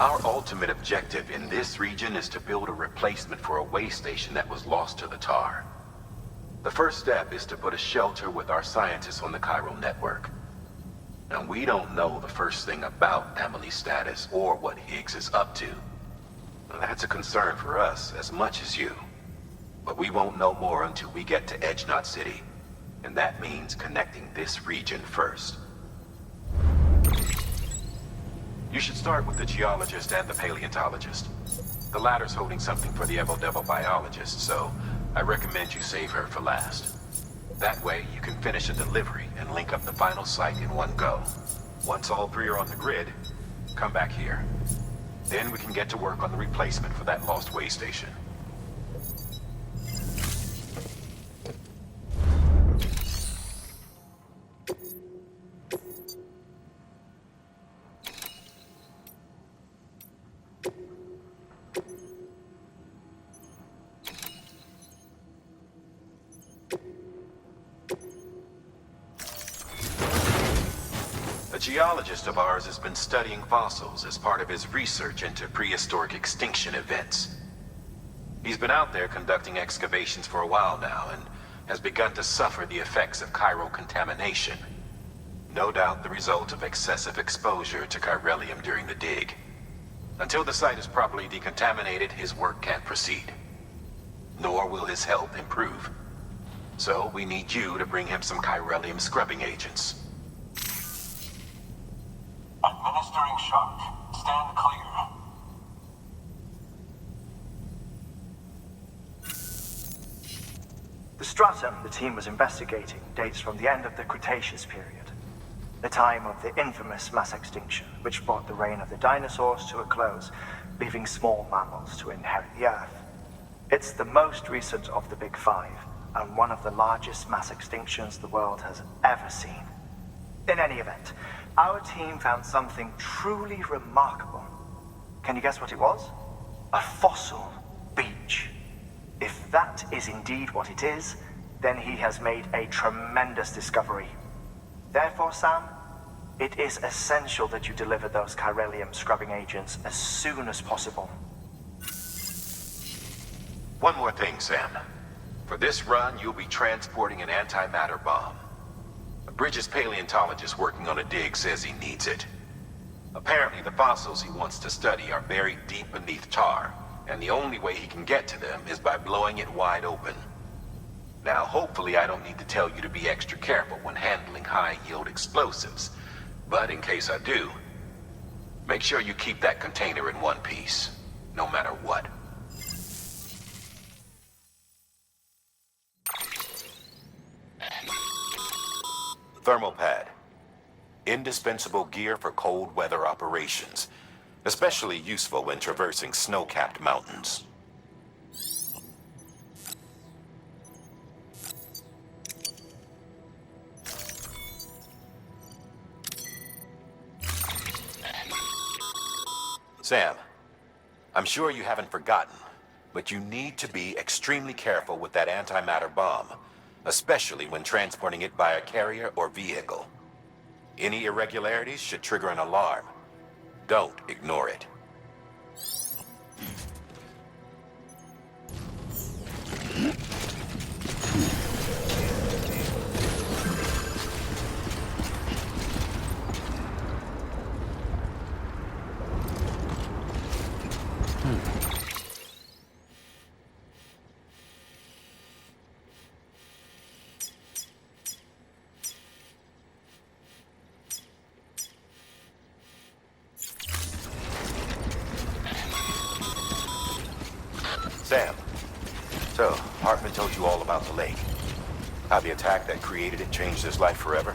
Our ultimate objective in this region is to build a replacement for a way station that was lost to the tar. The first step is to put a shelter with our scientists on the chiral network. Now, we don't know the first thing about Emily's status or what Higgs is up to. Now, that's a concern for us as much as you. But we won't know more until we get to Edgenot City. And that means connecting this region first. You should start with the geologist and the paleontologist. The latter's holding something for the Evo-Devo biologist, so I recommend you save her for last. That way, you can finish a delivery and link up the final site in one go. Once all three are on the grid, come back here. Then we can get to work on the replacement for that lost way station. A geologist of ours has been studying fossils as part of his research into prehistoric extinction events. He's been out there conducting excavations for a while now and has begun to suffer the effects of chiral contamination. No doubt the result of excessive exposure to chiralium during the dig. Until the site is properly decontaminated, his work can't proceed. Nor will his health improve. So we need you to bring him some chiralium scrubbing agents. Administering shock. Stand clear. The stratum the team was investigating dates from the end of the Cretaceous period, the time of the infamous mass extinction, which brought the reign of the dinosaurs to a close, leaving small mammals to inherit the Earth. It's the most recent of the Big Five, and one of the largest mass extinctions the world has ever seen. In any event, our team found something truly remarkable. Can you guess what it was? A fossil beach. If that is indeed what it is, then he has made a tremendous discovery. Therefore, Sam, it is essential that you deliver those chiralium scrubbing agents as soon as possible. One more thing, Sam. For this run, you'll be transporting an antimatter bomb. Bridges' paleontologist working on a dig says he needs it. Apparently, the fossils he wants to study are buried deep beneath tar, and the only way he can get to them is by blowing it wide open. Now, hopefully I don't need to tell you to be extra careful when handling high-yield explosives, but in case I do, make sure you keep that container in one piece, no matter what. Thermal pad. Indispensable gear for cold weather operations, especially useful when traversing snow-capped mountains. Sam, I'm sure you haven't forgotten, but you need to be extremely careful with that antimatter bomb. Especially when transporting it by a carrier or vehicle. Any irregularities should trigger an alarm. Don't ignore it. Sam, so Hartman told you all about the lake. How the attack that created it changed his life forever?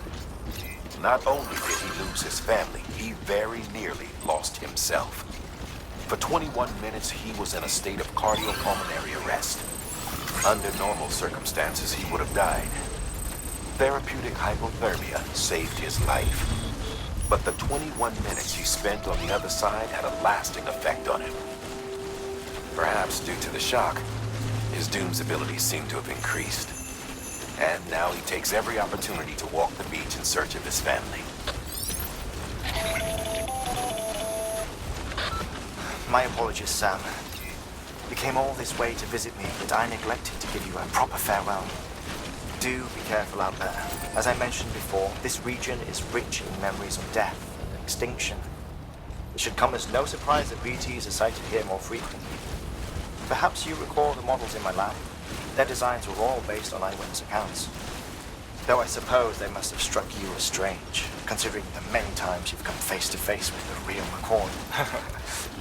Not only did he lose his family, he very nearly lost himself. For 21 minutes, he was in a state of cardiopulmonary arrest. Under normal circumstances, he would have died. Therapeutic hypothermia saved his life. But the 21 minutes he spent on the other side had a lasting effect on him. Perhaps due to the shock, his Doom's abilities seem to have increased. And now he takes every opportunity to walk the beach in search of his family. My apologies, Sam. You came all this way to visit me, but I neglected to give you a proper farewell. Do be careful out there. As I mentioned before, this region is rich in memories of death and extinction. It should come as no surprise that BTs are sighted here more frequently. Perhaps you recall the models in my lab. Their designs were all based on eyewitness accounts. Though I suppose they must have struck you as strange, considering the many times you've come face to face with the real McCoy.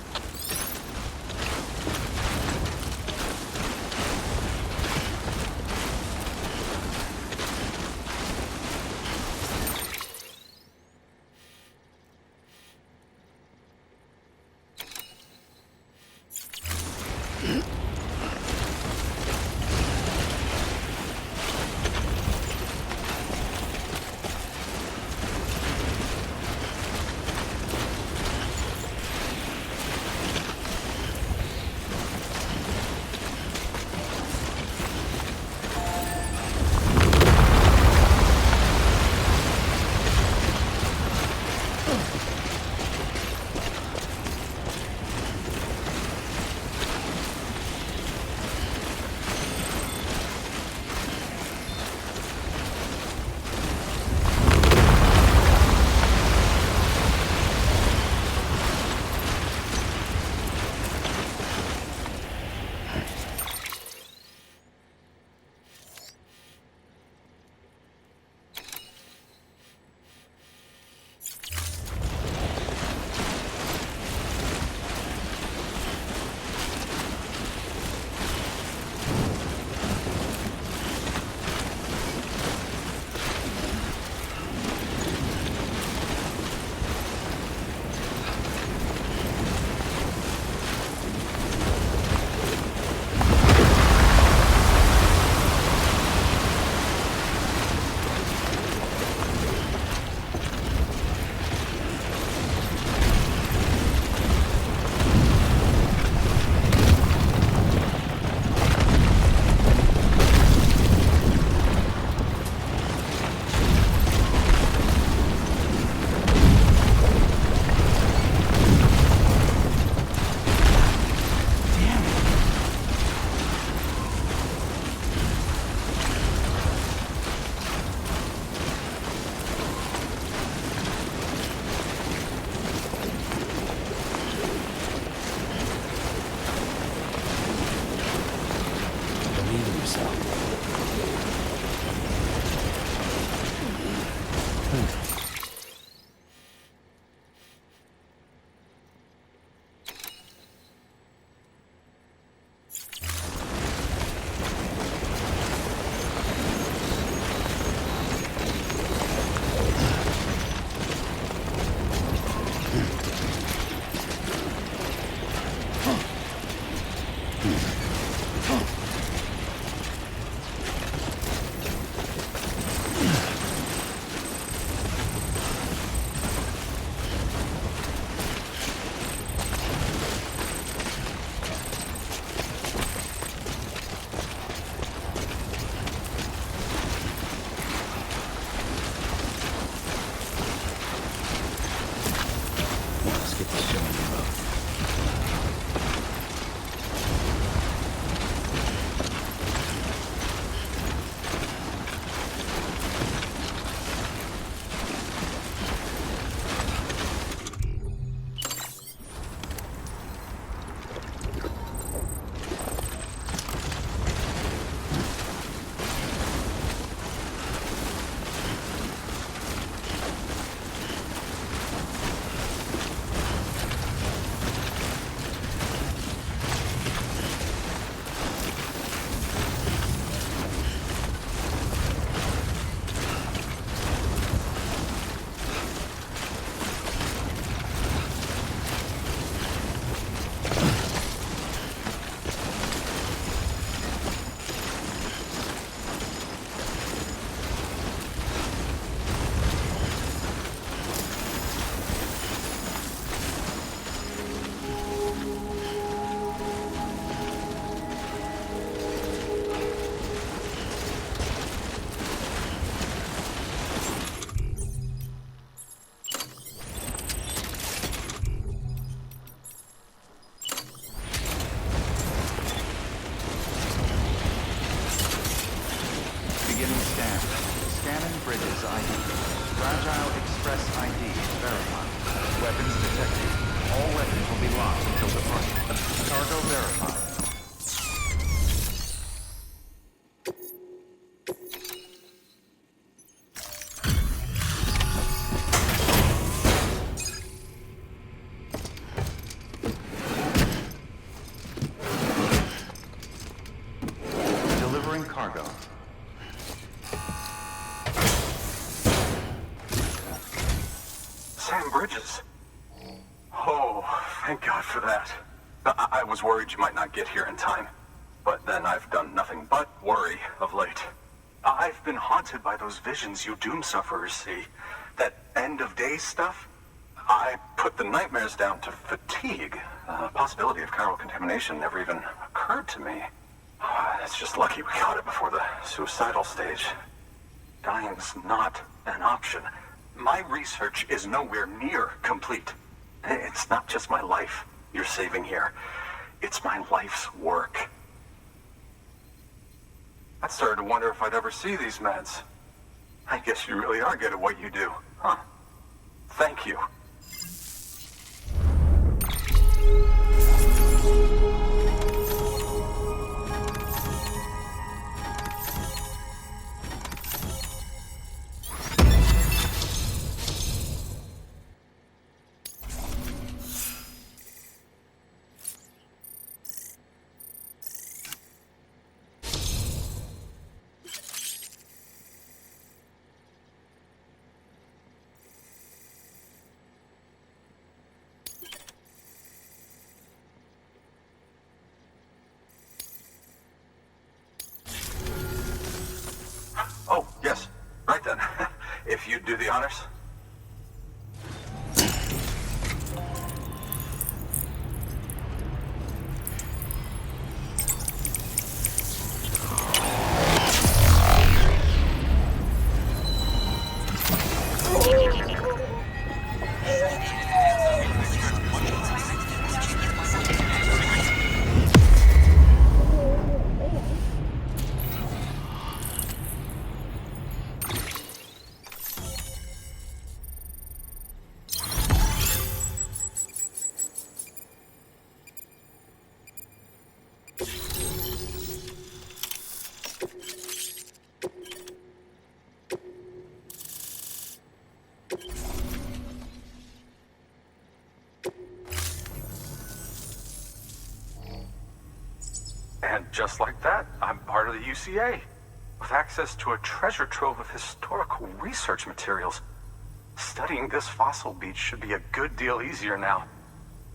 response until departure. Cargo verified. Delivering cargo. Sam Bridges. Oh, thank God for that. I was worried you might not get here in time. But then I've done nothing but worry of late. I've been haunted by those visions you doom sufferers see. That end of days stuff. I put the nightmares down to fatigue. The possibility of chiral contamination never even occurred to me. It's just lucky we got it before the suicidal stage. Dying's not an option. My research is nowhere near complete. It's not just my life you're saving here. It's my life's work. I started to wonder if I'd ever see these meds. I guess you really are good at what you do, huh? Thank you. Oh, yes. Right then. If you'd do the honors. And just like that, I'm part of the UCA, with access to a treasure trove of historical research materials. Studying this fossil beach should be a good deal easier now,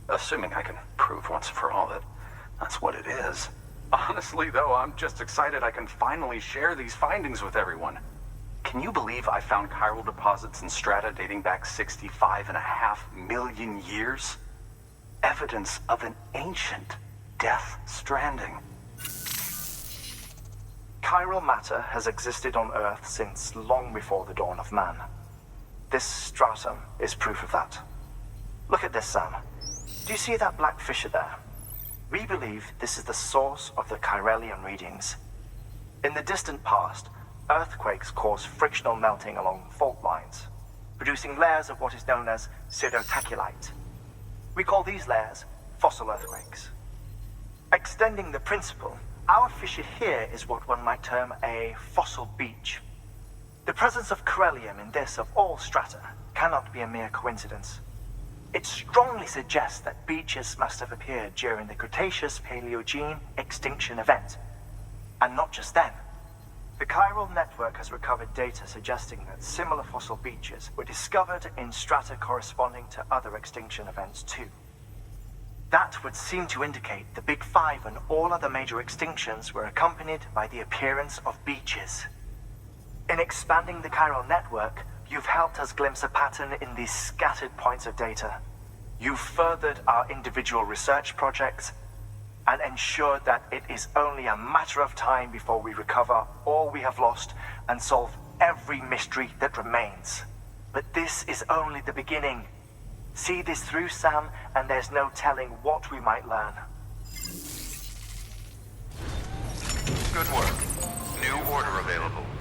assuming I can prove once and for all that that's what it is. Honestly, though, I'm just excited I can finally share these findings with everyone. Can you believe I found chiral deposits in strata dating back 65.5 million years? Evidence of an ancient death stranding. Chiral matter has existed on Earth since long before the dawn of man. This stratum is proof of that. Look at this, Sam. Do you see that black fissure there? We believe this is the source of the chiralium readings. In the distant past, earthquakes caused frictional melting along fault lines, producing layers of what is known as pseudotachylite. We call these layers fossil earthquakes. Extending the principle, our fissure here is what one might term a fossil beach. The presence of chiralium in this of all strata cannot be a mere coincidence. It strongly suggests that beaches must have appeared during the Cretaceous-Paleogene extinction event. And not just then. The chiral network has recovered data suggesting that similar fossil beaches were discovered in strata corresponding to other extinction events too. That would seem to indicate the Big Five and all other major extinctions were accompanied by the appearance of beaches. In expanding the chiral network, you've helped us glimpse a pattern in these scattered points of data. You've furthered our individual research projects and ensured that it is only a matter of time before we recover all we have lost and solve every mystery that remains. But this is only the beginning. See this through, Sam, and there's no telling what we might learn. Good work. New order available.